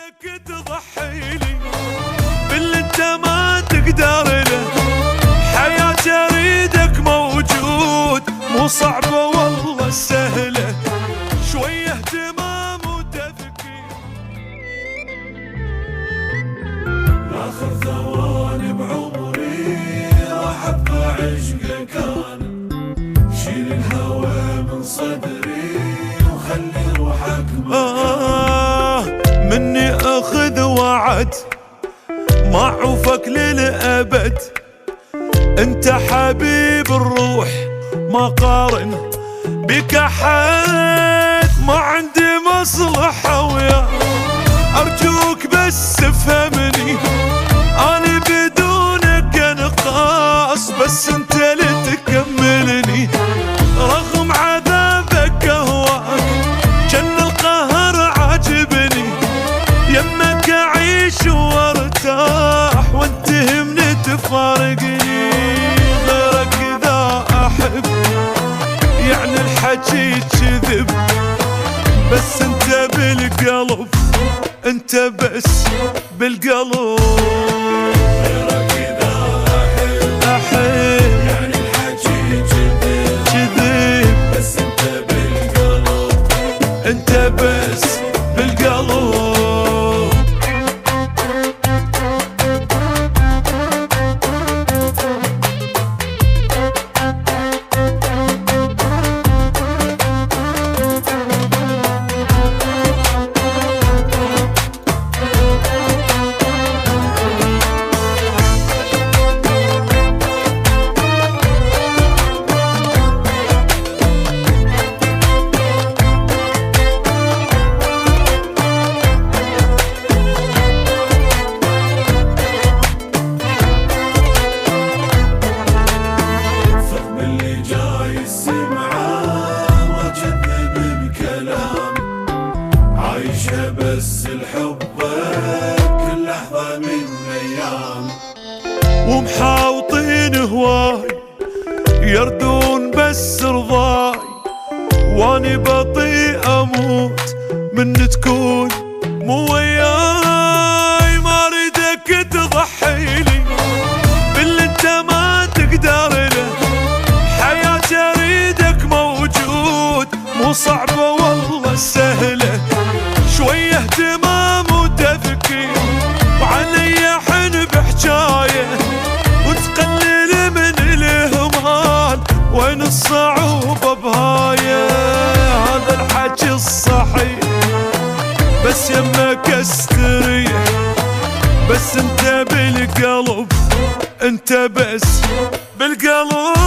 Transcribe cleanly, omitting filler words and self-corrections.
اريدك تضحي لي باللي انت ما تقدر له، حياتي اريدك موجود، مو صعبة والله سهلة، شوية اهتمام وتفكير. آخر ثواني بعمري راح ابقى عشقك انا، شيل الهوى من صدري وخلي روحك مني اخذ وعد ما اعوفك للابد، انت حبيب الروح ما قارن بك احد، ما عندي مصلحة وياك ارجوك بس افهمني، انا بدونك انقاص بس انت اللي تكملني، رغم عذابك اهواك جن القهر عاجبني، يمك اعيش وارتاح وانت همني تفارقني، غيرك اذا احب يعني الحكي كذب، بس انت بالقلب انت بس بالقلب، غيرك اذا احب يعني الحكي كذب، بس انت بالقلب انت بس بالقلب. عايشة بس لحبك كل لحظة من أيام، ومحاوطين هواي يردون بس رضاي، واني بطيء اموت من تكون مو وياي، ما اريدك تضحي لي باللي انت ما تقدر له، حياتي اريدك موجود، مو صعبة والله سهلة، شوية اهتمام وتفكير، وعلي حن بحجاية وتقلل من الاهمال، وين الصعوبة بهاية، هذا الحكي الصحيح بس يمك استريح، بس انت بالقلب انت بس بالقلب.